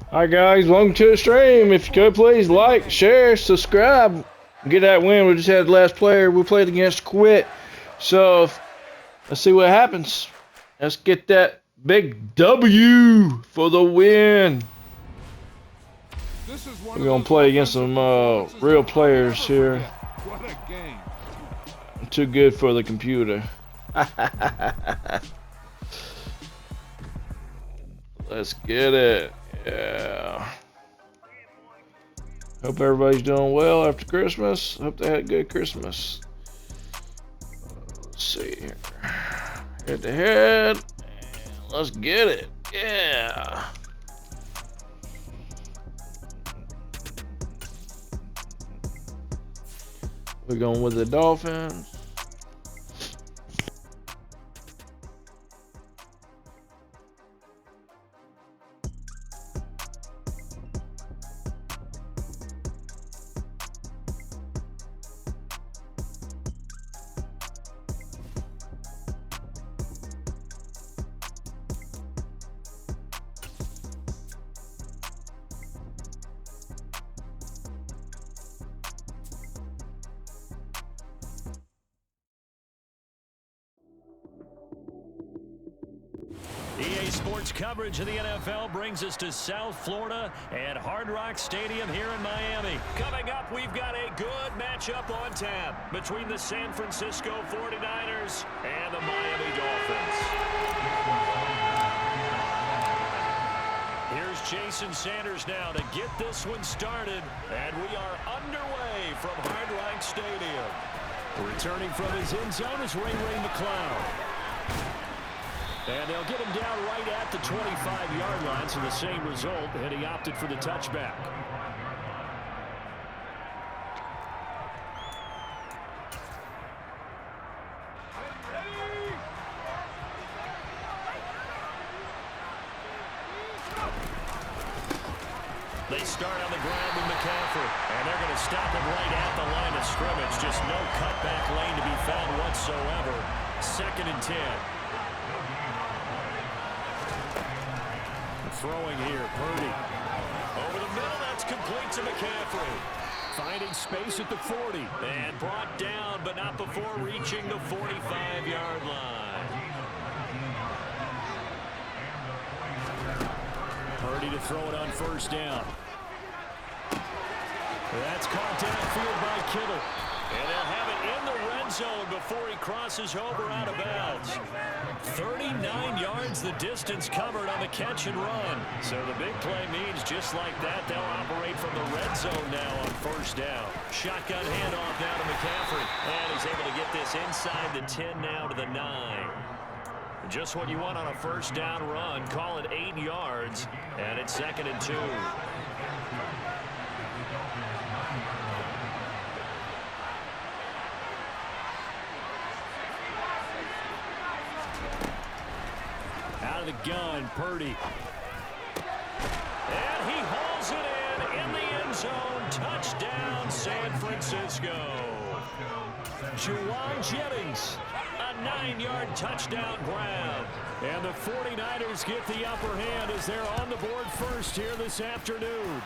Alright guys, welcome to the stream. If you could please like, share, subscribe. Get that win. We just had the last player we played against quit. So let's see what happens. Let's get that big W for the win. We're gonna play against some real players here. What a game. Too good for the computer. Let's get it. Yeah. Hope everybody's doing well after Christmas. Hope they had a good Christmas. Let's see here. Head to head. Let's get it. Yeah. We're going with the Dolphins. EA Sports coverage of the NFL brings us to South Florida and Hard Rock Stadium here in Miami. Coming up, we've got a good matchup on tap between the San Francisco 49ers and the Miami Dolphins. Here's Jason Sanders now to get this one started, and we are underway from Hard Rock Stadium. Returning from his end zone is Ray McCloud. And they'll get him down right at the 25-yard line, so the same result, and he opted for the touchback. They start on the ground with McCaffrey, and they're going to stop him right at the line of scrimmage. Just no cutback lane to be found whatsoever. 2nd and 10. Throwing here, Purdy. Over the middle, that's complete to McCaffrey. Finding space at the 40. And brought down, but not before reaching the 45-yard line. Purdy to throw it on 1st down. That's caught downfield by Kittle. And they'll have it in the red zone before he crosses over out of bounds. 39 yards the distance covered on the catch and run. So the big play means just like that, they'll operate from the red zone now on 1st down. Shotgun handoff now to McCaffrey. And he's able to get this inside the 10 now to the 9. Just what you want on a 1st down run. Call it 8 yards. And it's 2nd and 2. Out of the gun, Purdy. And he hauls it in the end zone. Touchdown, San Francisco. Juwan Jennings, a 9-yard touchdown grab. And the 49ers get the upper hand as they're on the board first here this afternoon.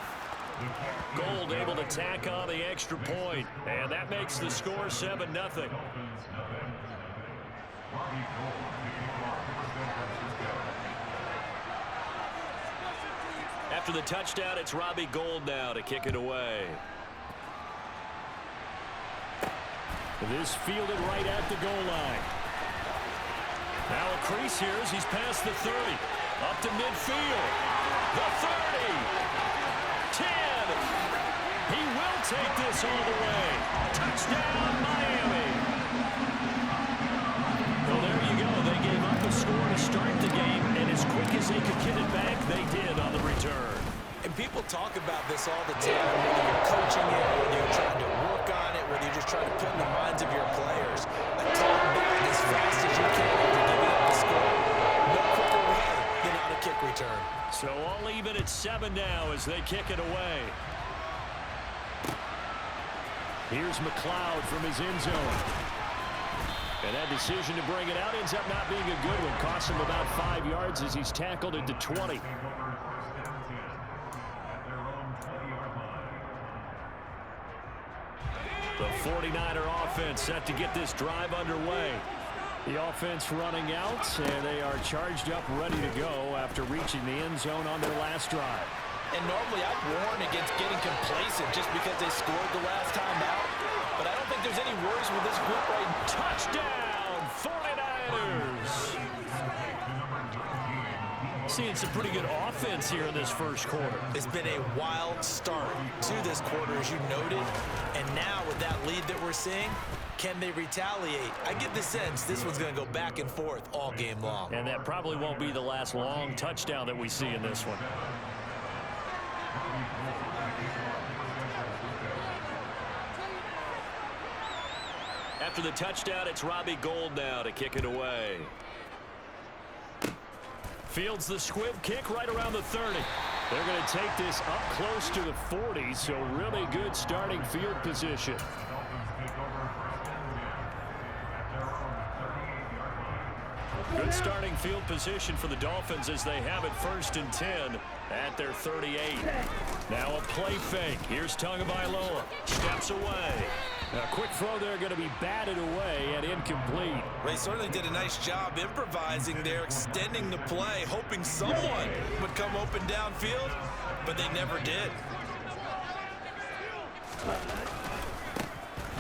Gold able to tack on the extra point. And that makes the score 7-0. After the touchdown, it's Robbie Gould now to kick it away. This fielded right at the goal line. Now a crease here as he's past the 30. Up to midfield. The 30. 10. He will take this all the way. Touchdown, Miami. Well, there you go. They gave up the score to start the game, and as quick as they could get it back, they did on the return. And people talk about this all the time, whether you're coaching it, whether you're trying to work on it, whether you're just trying to put in the minds of your players. Attack back as fast as you can after giving up the score. No quicker way than on a kick return. So all even at 7 now as they kick it away. Here's McCloud from his end zone. And that decision to bring it out ends up not being a good one. Costs him about 5 yards as he's tackled at the 20. The 49er offense set to get this drive underway. The offense running out, and they are charged up, ready to go after reaching the end zone on their last drive. And normally I'd warn against getting complacent just because they scored the last time out. But I don't think there's any worries with this group right now. Touchdown, 49ers! Seeing some pretty good offense here in this first quarter. It's been a wild start to this quarter, as you noted. And now with that lead that we're seeing, can they retaliate? I get the sense this one's going to go back and forth all game long. And that probably won't be the last long touchdown that we see in this one. After the touchdown, it's Robbie Gould now to kick it away. Fields the squib kick right around the 30. They're going to take this up close to the 40, so really good starting field position. Good starting field position for the Dolphins as they have it 1st and 10 at their 38. Now a play fake. Here's Tagovailoa. Steps away. A quick throw there going to be batted away and incomplete. They certainly did a nice job improvising there, extending the play, hoping someone would come open downfield, but they never did.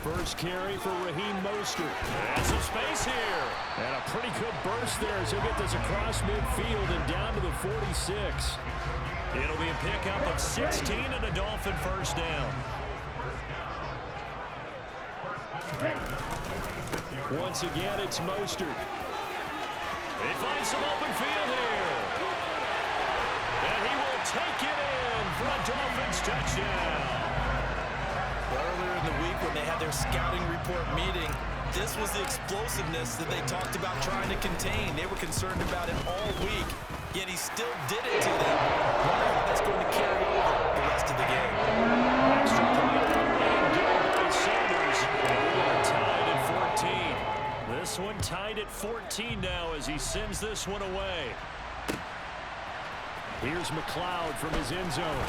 First carry for Raheem Mostert. And some space here. And a pretty good burst there as he'll get this across midfield and down to the 46. It'll be a pickup of 16 and a Dolphin first down. Once again, it's Mostert. They find some open field here. And he will take it in for a Dolphins touchdown. Earlier in the week when they had their scouting report meeting, this was the explosiveness that they talked about trying to contain. They were concerned about it all week, yet he still did it to them. I wonder how that's going to carry over the rest of the game. Extra point by Sanders. We are tied at 14. This one tied at 14 now as he sends this one away. Here's McLeod from his end zone.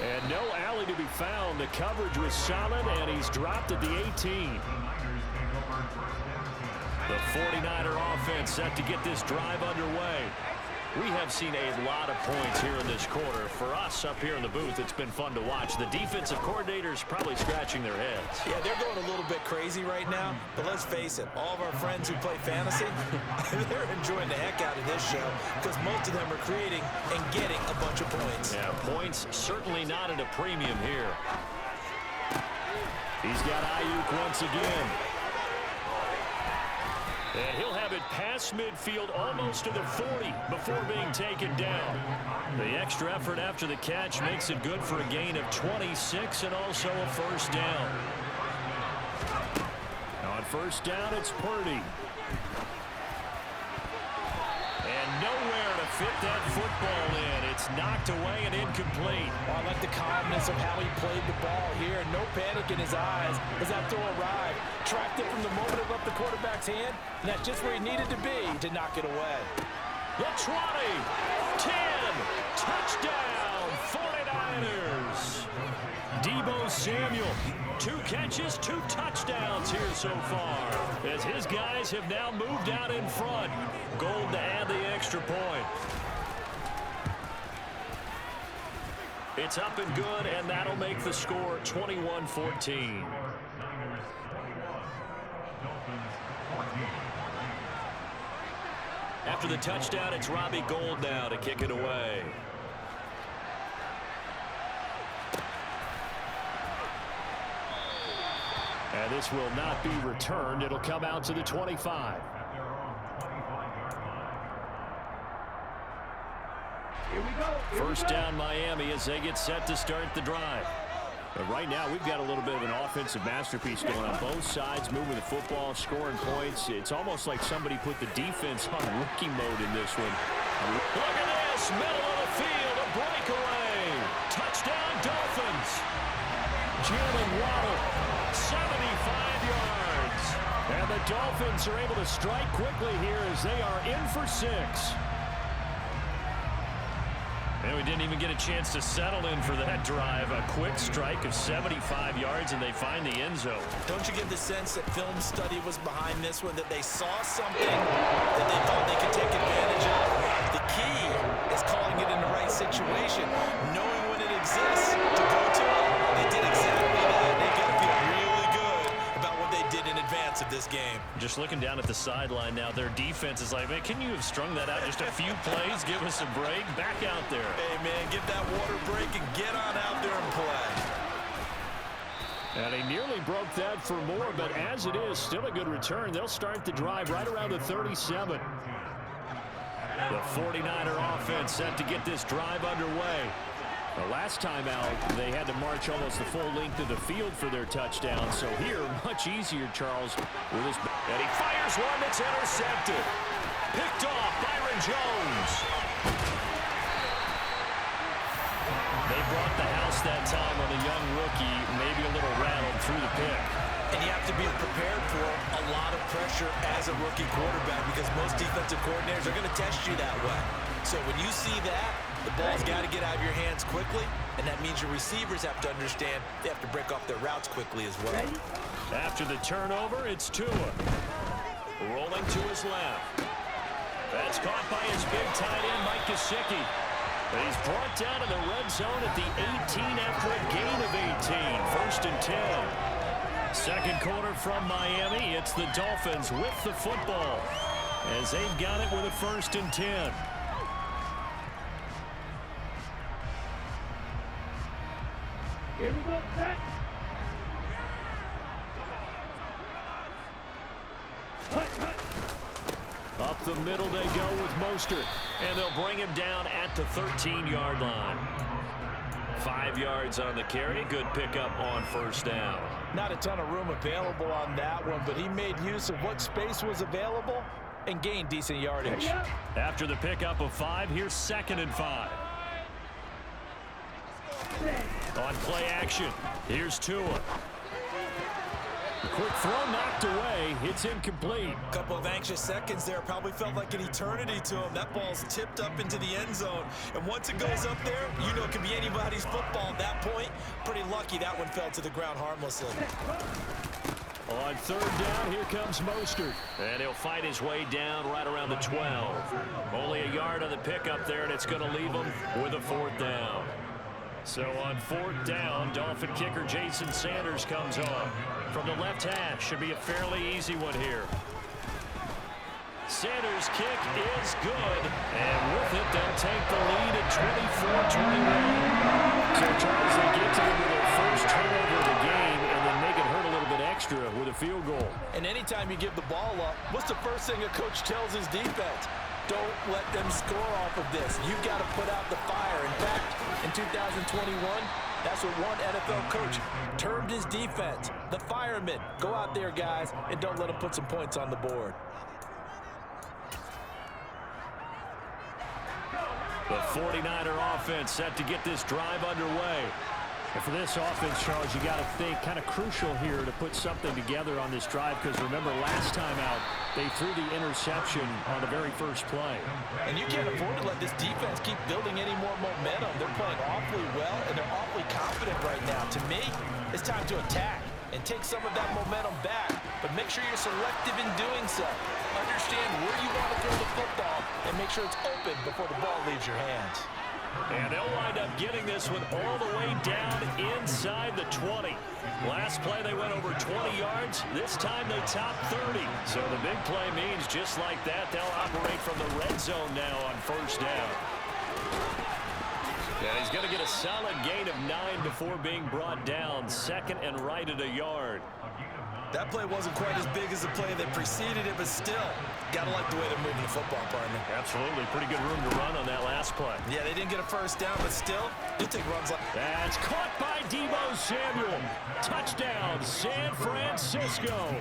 And no alley to be found. The coverage was solid, and he's dropped at the 18. The 49er offense set to get this drive underway. We have seen a lot of points here in this quarter. For us up here in the booth, it's been fun to watch. The defensive coordinators probably scratching their heads. Yeah, they're going a little bit crazy right now, but let's face it, all of our friends who play fantasy, they're enjoying the heck out of this show because most of them are creating and getting a bunch of points. Yeah, points certainly not at a premium here. He's got Ayuk once again. And he'll have it past midfield almost to the 40 before being taken down. The extra effort after the catch makes it good for a gain of 26 and also a first down. On first down, it's Purdy. And nowhere to fit that football in. It's knocked away and incomplete. Oh, I like the calmness of how he played the ball here. No panic in his eyes as that throw arrived. Tracked it from the moment it left the quarterback's hand, and that's just where he needed to be to knock it away. The 20, 10, touchdown, 49ers. Deebo Samuel, 2 catches, 2 touchdowns here so far, as his guys have now moved out in front. Gold to add the extra point. It's up and good, and that'll make the score 21-14. After the touchdown, it's Robbie Gould now to kick it away. And this will not be returned. It'll come out to the 25. First down Miami as they get set to start the drive. But right now we've got a little bit of an offensive masterpiece going on both sides, moving the football, scoring points. It's almost like somebody put the defense on rookie mode in this one. Look at this, middle of the field, a breakaway. Touchdown Dolphins. Jalen Waddle, 75 yards. And the Dolphins are able to strike quickly here as they are in for 6. And And we didn't even get a chance to settle in for that drive. A quick strike of 75 yards, and they find the end zone. Don't you get the sense that film study was behind this one, that they saw something that they thought they could take advantage of? The key is calling it in the right situation, knowing when it exists to go to it. They did exactly that. They got to feel really good about what they did in advance of this game. Just looking down at the sideline now, their defense is like, man, can you have strung that out just a few plays? Give us a break. Back out there. Hey, man, give that water break and get on out there and play. And he nearly broke that for more, but as it is, still a good return. They'll start the drive right around the 37. The 49er offense set to get this drive underway. The last time out, they had to march almost the full length of the field for their touchdown. So here, much easier, Charles, with his... And he fires one that's intercepted. Picked off, Byron Jones. They brought the house that time on a young rookie, maybe a little rattled through the pick. And you have to be prepared for a lot of pressure as a rookie quarterback because most defensive coordinators are going to test you that way. So when you see that, the ball's got to get out of your hands quickly, and that means your receivers have to understand they have to break off their routes quickly as well. After the turnover, it's Tua. Rolling to his left. That's caught by his big tight end, Mike Gesicki. He's brought down to the red zone at the 18 after a gain of 18. 1st and 10. Second quarter from Miami. It's the Dolphins with the football as they've got it with a 1st and 10. Here we go, set. Up the middle they go with Mostert, and they'll bring him down at the 13-yard line. 5 yards on the carry. Good pickup on 1st down. Not a ton of room available on that one, but he made use of what space was available and gained decent yardage. After the pickup of 5, here's 2nd and 5. On play action, here's Tua. Quick throw knocked away. It's incomplete. A couple of anxious seconds there. Probably felt like an eternity to him. That ball's tipped up into the end zone. And once it goes up there, you know it can be anybody's football at that point. Pretty lucky that one fell to the ground harmlessly. On 3rd down, here comes Mostert. And he'll fight his way down right around the 12. Only a yard on the pickup there, and it's going to leave him with a 4th down. So on 4th down, Dolphin kicker Jason Sanders comes on. From the left hash, should be a fairly easy one here. Sanders' kick is good, and with it, they'll take the lead at 24-21. So Charles, they get to them with their first turnover of the game, and then make it hurt a little bit extra with a field goal. And anytime you give the ball up, what's the first thing a coach tells his defense? Don't let them score off of this. You've got to put out the fire. In fact, in 2021, that's what one NFL coach termed his defense. The firemen. Go out there, guys, and don't let them put some points on the board. The 49er offense set to get this drive underway. And for this offense, Charles, you got to think kind of crucial here to put something together on this drive because remember last time out, they threw the interception on the very first play. And you can't afford to let this defense keep building any more momentum. They're playing awfully well, and they're awfully confident right now. To me, it's time to attack and take some of that momentum back, but make sure you're selective in doing so. Understand where you want to throw the football and make sure it's open before the ball leaves your hands. And they'll wind up getting this one all the way down inside the 20. Last play they went over 20 yards. This time they top 30. So the big play means just like that, they'll operate from the red zone now on 1st down. And he's going to get a solid gain of 9 before being brought down. 2nd and right at a yard. That play wasn't quite as big as the play that preceded it, but still, got to like the way they're moving the football, partner. Absolutely. Pretty good room to run on that last play. Yeah, they didn't get a 1st down, but still, you take runs like... That's caught by Deebo Samuel. Touchdown, San Francisco.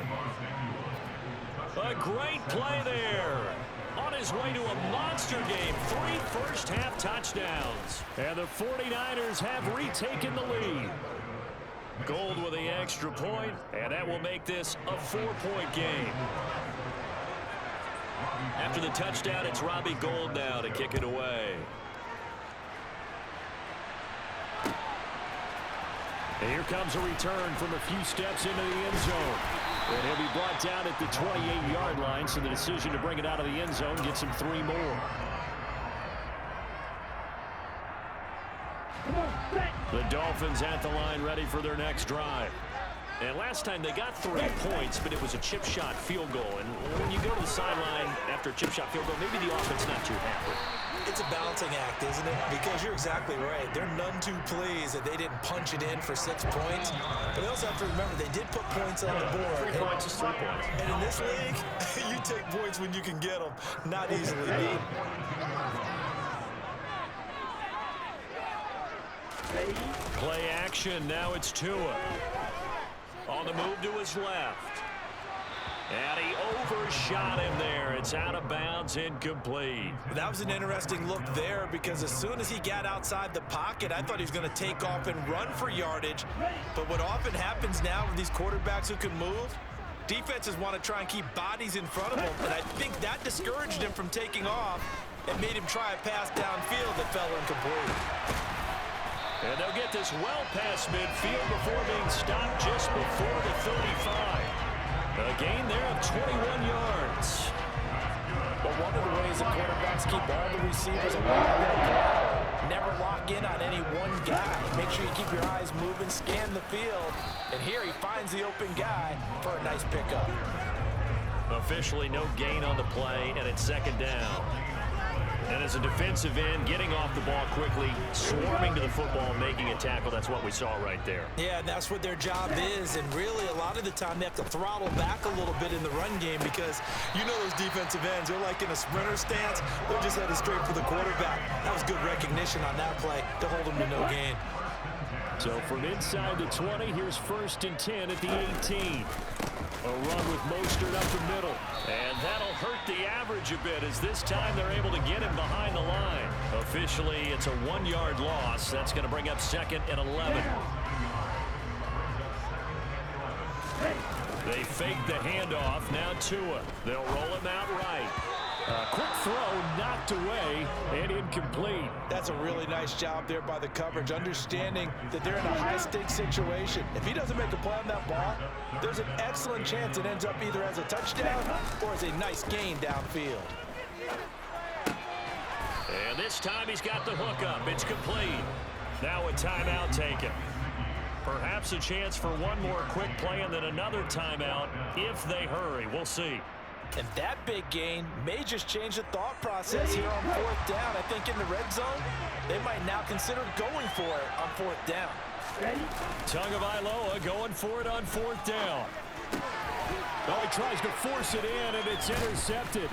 A great play there. On his way to a monster game. 3 first-half touchdowns. And the 49ers have retaken the lead. Gold with the extra point, and that will make this a 4-point game. After the touchdown, it's Robbie Gould now to kick it away. And here comes a return from a few steps into the end zone. And he'll be brought down at the 28-yard line, so the decision to bring it out of the end zone gets him 3 more. The Dolphins at the line ready for their next drive. And last time they got 3 points, but it was a chip shot field goal. And when you go to the sideline after a chip shot field goal, maybe the offense not too happy. It's a balancing act, isn't it? Because you're exactly right. They're none too pleased that they didn't punch it in for 6 points. But they also have to remember they did put points on the board. 3 points is 3 points. And in this league, you take points when you can get them. Not easily beat. Play action. Now it's Tua. On the move to his left. And he overshot him there. It's out of bounds, incomplete. That was an interesting look there because as soon as he got outside the pocket, I thought he was going to take off and run for yardage. But what often happens now with these quarterbacks who can move, defenses want to try and keep bodies in front of them. And I think that discouraged him from taking off and made him try a pass downfield that fell incomplete. And they'll get this well past midfield before being stopped just before the 35. A gain there of 21 yards. But one of the ways the quarterbacks keep all the receivers alive in a block, never lock in on any one guy. Make sure you keep your eyes moving, scan the field. And here he finds the open guy for a nice pickup. Officially no gain on the play, and it's second down. And as a defensive end, getting off the ball quickly, swarming to the football, making a tackle, that's what we saw right there. Yeah, that's what their job is. And really, a lot of the time, they have to throttle back a little bit in the run game because you know those defensive ends, they're like in a sprinter stance. They're just headed straight for the quarterback. That was good recognition on that play to hold them to no gain. So from inside the 20, here's 1st and 10 at the 18. A run with Mostert up the middle. And that'll hurt the average a bit as this time they're able to get him behind the line. Officially, it's a 1-yard loss. That's going to bring up 2nd and 11. They fake the handoff. Now Tua. They'll roll him out right. Quick throw knocked away and incomplete. That's a really nice job there by the coverage, understanding that they're in a high-stakes situation. If he doesn't make a play on that ball, there's an excellent chance it ends up either as a touchdown or as a nice gain downfield. And this time he's got the hook up. It's complete. Now a timeout taken. Perhaps a chance for one more quick play and then another timeout if they hurry. We'll see. And that big gain may just change the thought process here on 4th down. I think in the red zone, they might now consider going for it on 4th down. Tagovailoa going for it on 4th down. Oh, he tries to force it in, and it's intercepted.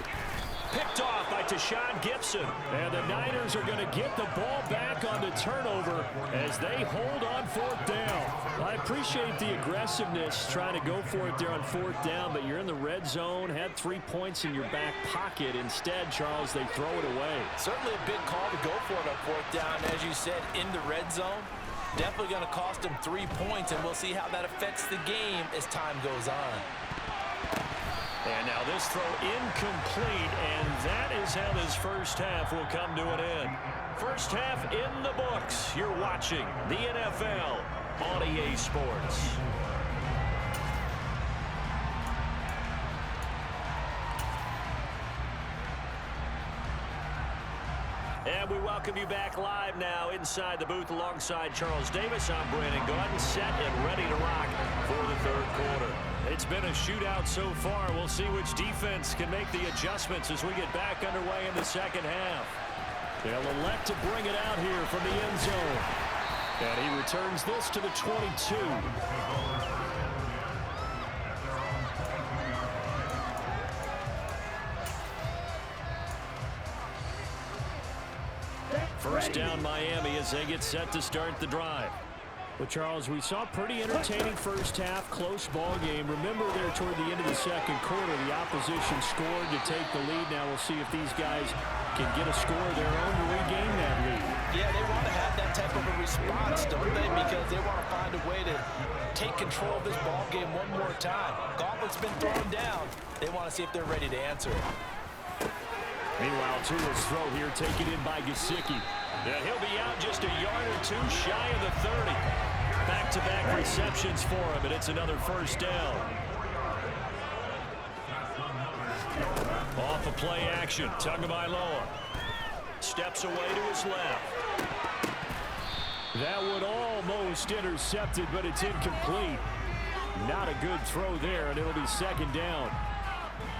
Picked off by Tashawn Gibson. And the Niners are going to get the ball back on the turnover as they hold on 4th down. I appreciate the aggressiveness trying to go for it there on 4th down, but you're in the red zone, had 3 points in your back pocket. Instead, Charles, they throw it away. Certainly a big call to go for it on 4th down. As you said, in the red zone, definitely going to cost them 3 points, and we'll see how that affects the game as time goes on. And now this throw incomplete, and that is how this first half will come to an end. First half in the books. You're watching the NFL on EA Sports. And we welcome you back live now inside the booth alongside Charles Davis. I'm Brandon Gordon, set and ready to rock for the 3rd quarter. It's been a shootout so far. We'll see which defense can make the adjustments as we get back underway in the 2nd half. They'll elect to bring it out here from the end zone. And he returns this to the 22. First down Miami as they get set to start the drive. Well, Charles, we saw a pretty entertaining first half, close ball game. Remember there toward the end of the 2nd quarter, the opposition scored to take the lead. Now we'll see if these guys can get a score of their own to regain that lead. Yeah, they want to have that type of a response, don't they? Because they want to find a way to take control of this ball game one more time. Gauntlet's been thrown down. They want to see if they're ready to answer it. Meanwhile, Tua's throw here taken in by Gesicki. Yeah, he'll be out just a yard or two shy of the 30. Back-to-back receptions for him, and it's another first down. Off a play action, Tagovailoa steps away to his left. That one almost intercepted, but it's incomplete. Not a good throw there, and it'll be second down.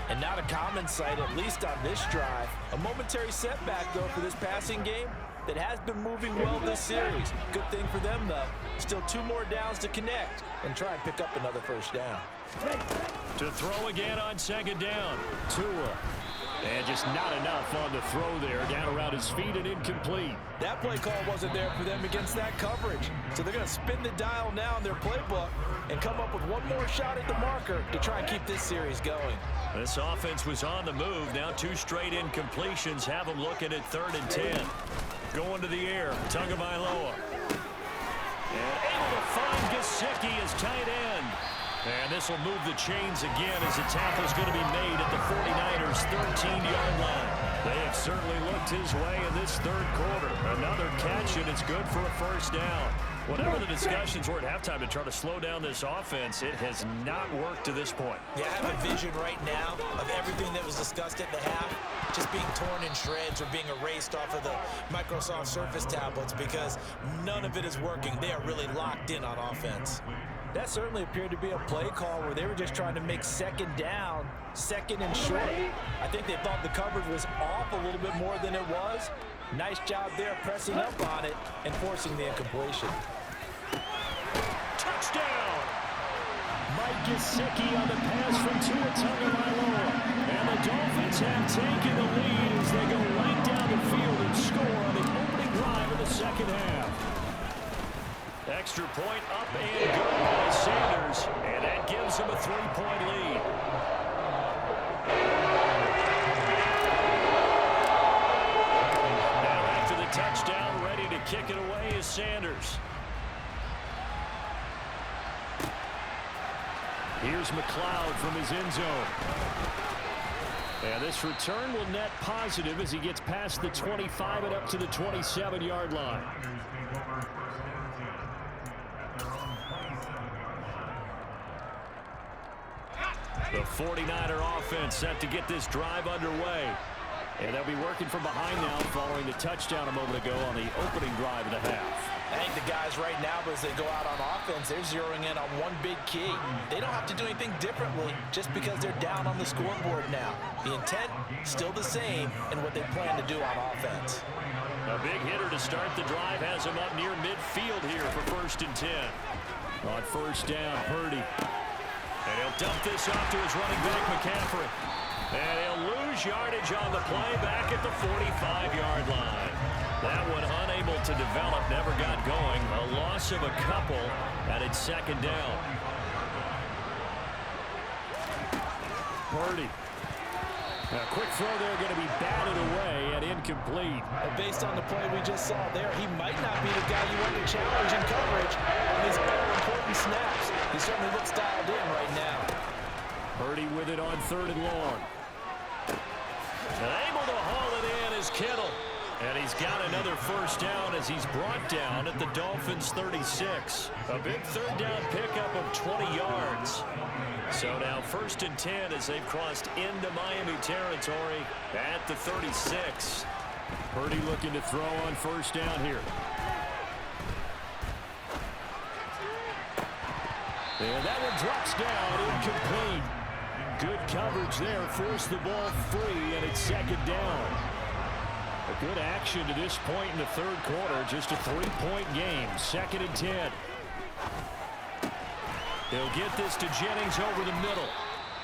And not a common sight, at least on this drive. A momentary setback, though, for this passing game that has been moving well this series. Good thing for them, though. Still 2 more downs to connect and try and pick up another first down. To throw again on second down. Tua. And just not enough on the throw there. Down around his feet and incomplete. That play call wasn't there for them against that coverage. So they're going to spin the dial now in their playbook and come up with one more shot at the marker to try and keep this series going. This offense was on the move. Now 2 straight incompletions have them looking at 3rd and 10. Going to the air. Tagovailoa. And able to find Gesicki as tight end. And this will move the chains again as the tackle's going to be made at the 49ers' 13-yard line. They have certainly looked his way in this 3rd quarter. Another catch, and it's good for a first down. Whatever the discussions were at halftime to try to slow down this offense, it has not worked to this point. Yeah, I have a vision right now of everything that was discussed at the half just being torn in shreds or being erased off of the Microsoft Surface tablets because none of it is working. They are really locked in on offense. That certainly appeared to be a play call where they were just trying to make second down, second and short. I think they thought the coverage was off a little bit more than it was. Nice job there pressing up on it and forcing the incompletion. Touchdown! Mike Gesicki on the pass from Tua Tagovailoa. And the Dolphins have taken the lead as they go right down the field and score on the opening drive of the second half. Extra point up and good by Sanders, and that gives him a 3-point lead. Now after the touchdown, ready to kick it away is Sanders. Here's McLeod from his end zone. And this return will net positive as he gets past the 25 and up to the 27-yard line. The 49er offense set to get this drive underway. And they'll be working from behind now following the touchdown a moment ago on the opening drive of the half. I think the guys right now, as they go out on offense, they're zeroing in on one big key. They don't have to do anything differently just because they're down on the scoreboard now. The intent, still the same in what they plan to do on offense. A big hitter to start the drive has him up near midfield here for 1st and 10. On first down, Purdy. And he'll dump this off to his running back, McCaffrey. And he'll lose yardage on the play back at the 45-yard line. That one unable to develop, never got going. A loss of a couple, and it's second down. Purdy. A quick throw there going to be batted away and incomplete. Based on the play we just saw there, he might not be the guy you want to challenge in coverage on these all-important snaps. He certainly looks dialed in right now. Purdy with it on 3rd and long. And able to haul it in is Kittle. And he's got another first down as he's brought down at the Dolphins' 36. A big 3rd down pickup of 20 yards. So now 1st and 10 as they've crossed into Miami territory at the 36. Purdy looking to throw on first down here. And that one drops down, incomplete. Good coverage there, forced the ball free, and it's second down. A good action to this point in the 3rd quarter, just a 3-point game, 2nd and 10. He'll get this to Jennings over the middle.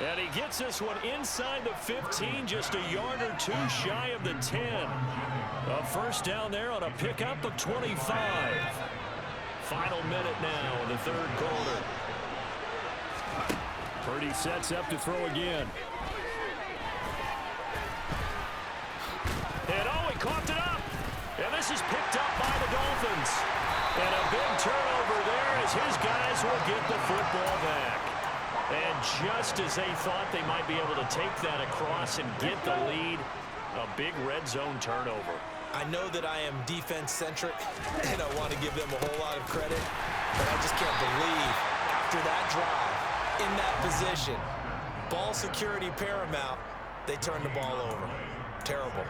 And he gets this one inside the 15, just a yard or 2 shy of the 10. A first down there on a pickup of 25. Final minute now in the 3rd quarter. Purdy sets up to throw again. And oh, he coughed it up. And this is picked up by the Dolphins. And a big turnover there as his guys will get the football back. And just as they thought they might be able to take that across and get the lead, a big red zone turnover. I know that I am defense-centric, and I want to give them a whole lot of credit. But I just can't believe after that drive, in that position, ball security paramount, they turn the ball over. Terrible.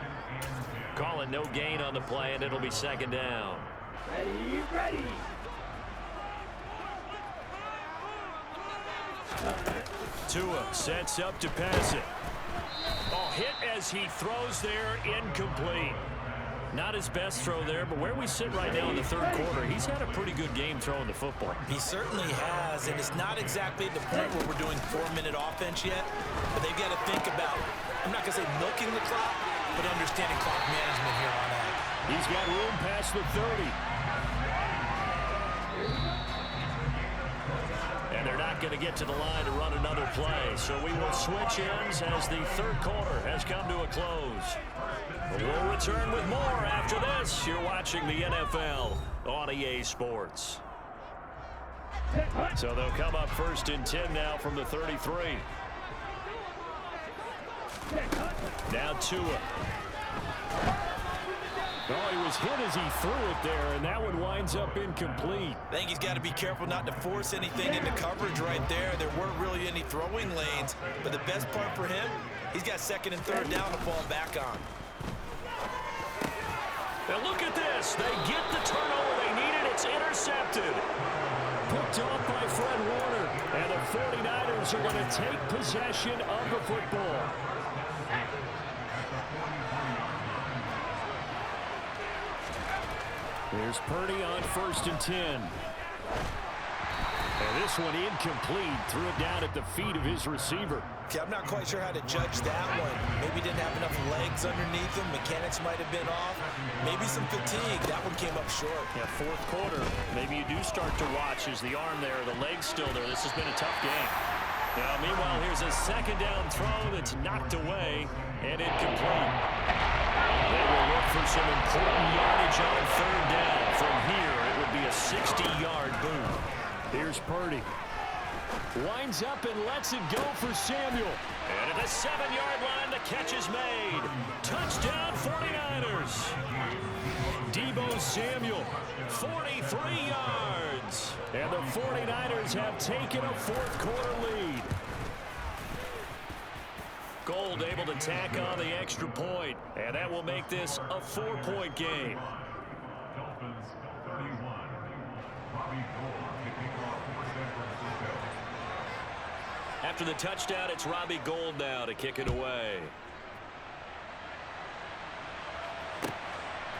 Calling no gain on the play, and it'll be second down. Ready, ready. Tua sets up to pass it. Oh, hit as he throws there, incomplete. Not his best throw there, but where we sit right now in the third quarter, he's had a pretty good game throwing the football. He certainly has, and it's not exactly the point where we're doing 4-minute offense yet, but they've got to think about, I'm not going to say milking the clock, but understanding clock management here on out. He's got room past the 30. And they're not going to get to the line to run another play. So we will switch ends as the third quarter has come to a close. But we'll return with more after this. You're watching the NFL on EA Sports. So they'll come up first and 10 now from the 33. Now Tua. Oh, he was hit as he threw it there, and that one winds up incomplete. I think he's got to be careful not to force anything into coverage right there. There weren't really any throwing lanes, but the best part for him, he's got second and third down to fall back on. And look at this. They get the turnover they needed. It's intercepted. Picked off by Fred Warner, and the 49ers are going to take possession of the football. There's Purdy on first and 10. And this one incomplete. Threw it down at the feet of his receiver. Okay, I'm not quite sure how to judge that one. Maybe didn't have enough legs underneath him. Mechanics might have been off. Maybe some fatigue. That one came up short. Yeah, fourth quarter. Maybe you do start to watch as the arm there, the leg's still there. This has been a tough game. Now, meanwhile, here's a second down throw that's knocked away and incomplete. They will look for some important yardage on third down. From here, it would be a 60-yard boom. Here's Purdy. Winds up and lets it go for Samuel. And at the 7-yard line, the catch is made. Touchdown, 49ers. Deebo Samuel, 43 yards. And the 49ers have taken a fourth-quarter lead. Gold able to tack on the extra point, and that will make this a 4-point game. Dolphins 31. Robbie Gould kicking off for San Francisco. After the touchdown, it's Robbie Gould now to kick it away.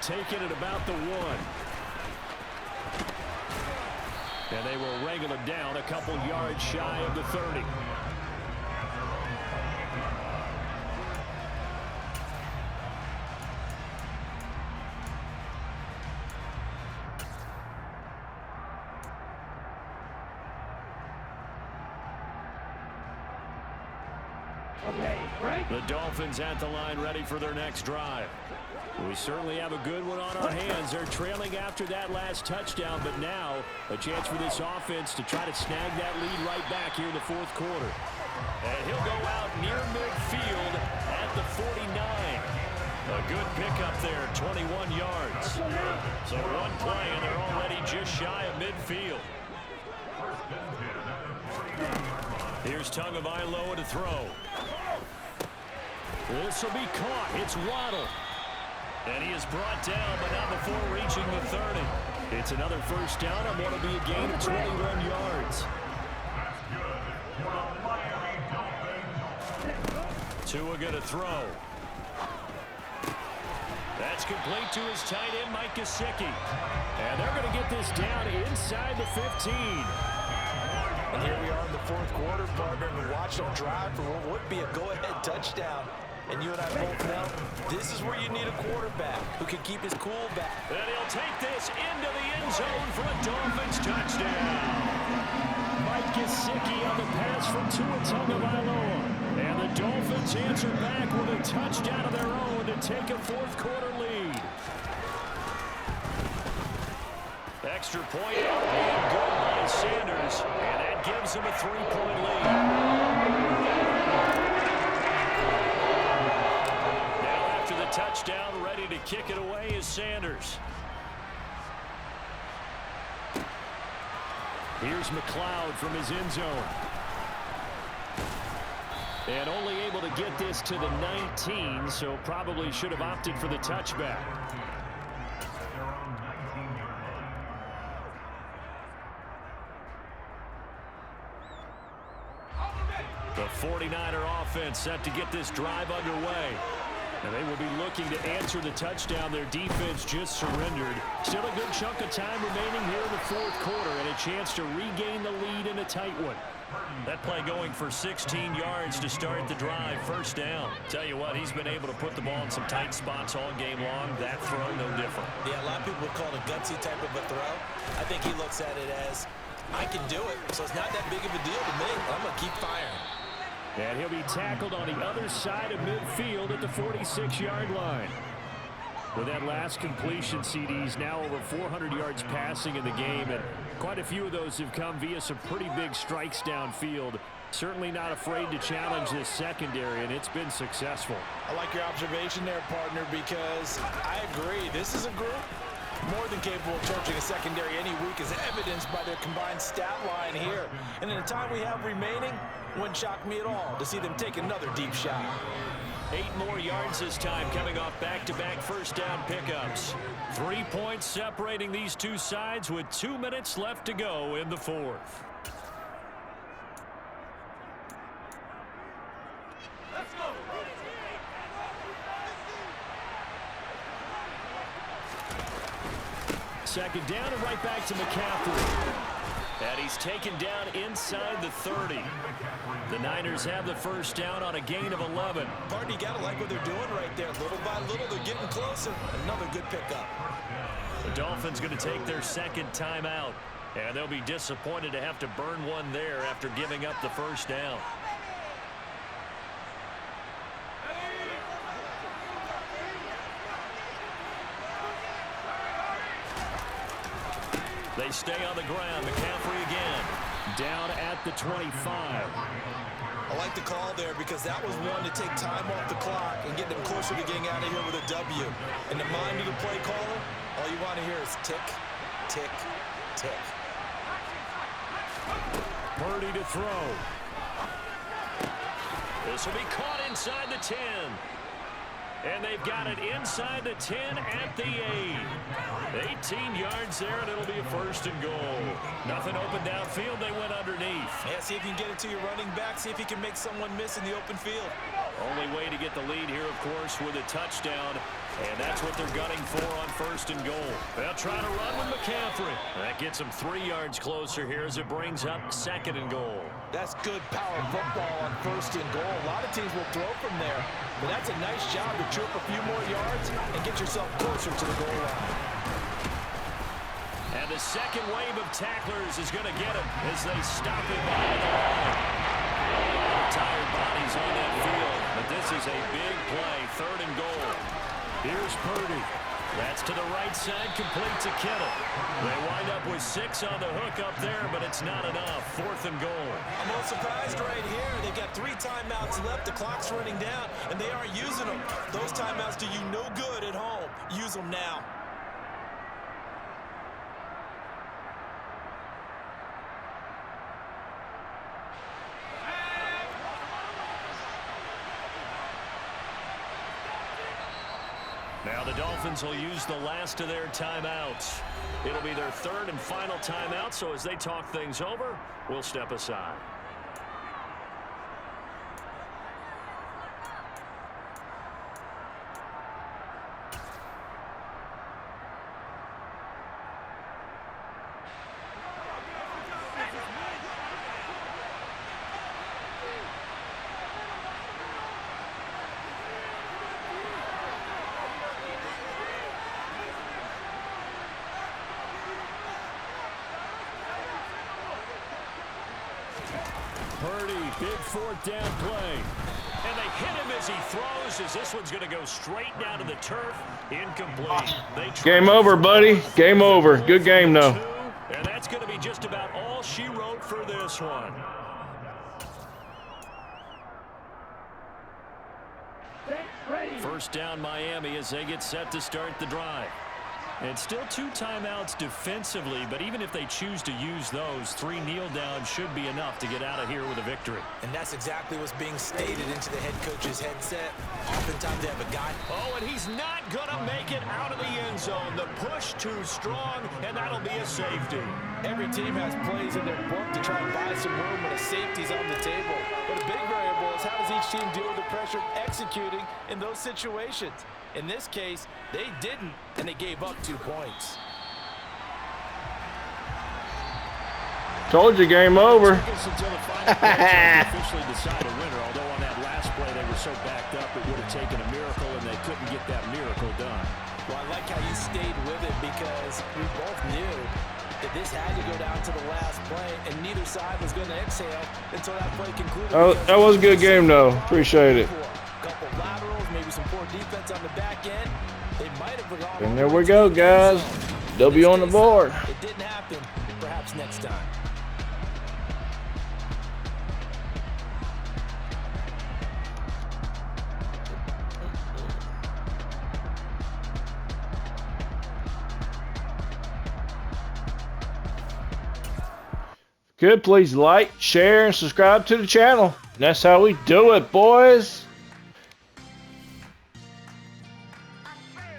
Taking it about the 1. And they will wrangle it down a couple yards shy of the 30. The Dolphins at the line ready for their next drive. We certainly have a good one on our hands. They're trailing after that last touchdown, but now a chance for this offense to try to snag that lead right back here in the fourth quarter. And he'll go out near midfield at the 49. A good pickup there, 21 yards. So one play, and they're already just shy of midfield. Here's Tagovailoa to throw. This will be caught. It's Waddle. And he is brought down, but not before reaching the 30. It's another first down on what will be a gain of 21 yards. Tua going to throw. That's complete to his tight end, Mike Gesicki. And they're going to get this down inside the 15. And here we are in the fourth quarter, partner, and watch them drive for what would be a go-ahead touchdown. And you and I both know this is where you need a quarterback who can keep his cool back. And he'll take this into the end zone for a Dolphins touchdown. Mike Gesicki on the pass from Tua Tagovailoa. And the Dolphins answer back with a touchdown of their own to take a fourth-quarter lead. Extra point and good by Sanders. And that gives him a 3-point lead. Touchdown, ready to kick it away is Sanders. Here's McLeod from his end zone. And only able to get this to the 19, so probably should have opted for the touchback. The 49er offense set to get this drive underway. And they will be looking to answer the touchdown their defense just surrendered. Still a good chunk of time remaining here in the fourth quarter and a chance to regain the lead in a tight one. That play going for 16 yards to start the drive. First down. Tell you what, he's been able to put the ball in some tight spots all game long. That throw, no different. Yeah, a lot of people would call it a gutsy type of a throw. I think he looks at it as, I can do it, so it's not that big of a deal to me. I'm going to keep firing. And he'll be tackled on the other side of midfield at the 46-yard line. With that last completion, CD's now over 400 yards passing in the game, and quite a few of those have come via some pretty big strikes downfield. Certainly not afraid to challenge this secondary, and it's been successful. I like your observation there, partner, because I agree. This is a group more than capable of torching a secondary any week, as evidenced by their combined stat line here. And in the time we have remaining, wouldn't shock me at all to see them take another deep shot. 8 more yards this time, coming off back-to-back first down pickups. 3 points separating these two sides with 2 minutes left to go in the fourth. Let's go. Second down and right back to McCaffrey. And he's taken down inside the 30. The Niners have the first down on a gain of 11. Partner, you got to like what they're doing right there. Little by little, they're getting closer. Another good pickup. The Dolphins going to take their second timeout. And they'll be disappointed to have to burn one there after giving up the first down. They stay on the ground. McCaffrey again. Down at the 25. I like the call there because that was one to take time off the clock and get them closer to getting out of here with a W. In the mind of the play caller, all you want to hear is tick, tick, tick. Purdy to throw. This will be caught inside the 10. And they've got it inside the 10 at the 8. 18 yards there, and it'll be a first and goal. Nothing open downfield. They went underneath. Yeah, see if you can get it to your running back. See if he can make someone miss in the open field. Only way to get the lead here, of course, with a touchdown. And that's what they're gunning for on first and goal. They'll try to run with McCaffrey. That gets them 3 yards closer here as it brings up second and goal. That's good power football on first and goal. A lot of teams will throw from there, but that's a nice job to chip a few more yards and get yourself closer to the goal line. And the second wave of tacklers is going to get him as they stop him behind the line. Tired bodies on that field, but this is a big play, third and goal. Here's Purdy. That's to the right side, complete to Kittle. They wind up with 6 on the hook up there, but it's not enough. Fourth and goal. I'm a little surprised right here. They've got 3 timeouts left. The clock's running down, and they aren't using them. Those timeouts do you no good at home. Use them now. Now the Dolphins will use the last of their timeouts. It'll be their third and final timeout, so as they talk things over, we'll step aside. Purdy, big fourth down play. And they hit him as he throws, as this one's going to go straight down to the turf. Incomplete. Game over, buddy. Game over. Good game, though. And that's going to be just about all she wrote for this one. Ready. First down Miami as they get set to start the drive. And still 2 timeouts defensively, but even if they choose to use those, 3 kneel downs should be enough to get out of here with a victory. And that's exactly what's being stated into the head coach's headset. Oftentimes they have a guy. Oh, and he's not going to make it out of the end zone. The push too strong, and that'll be a safety. Every team has plays in their book to try and buy some room when a safety's on the table. But a big variable is how does each team deal with the pressure of executing in those situations. In this case, they didn't, and they gave up 2 points. Told you, game over. Until the final play to officially decide a winner, although on that last play they were so backed up it would have taken a miracle, and they couldn't get that miracle done. Well, I like how you stayed with it because we both knew that this had to go down to the last play, and neither side was going to exhale until that play concluded. Oh, that was a good game, though. Appreciate it. Couple laterals, maybe some poor defense on the back end. They might have forgotten. And there we go, guys. W on the board. It didn't happen. Perhaps next time. Good, please like, share, and subscribe to the channel. That's how we do it, boys.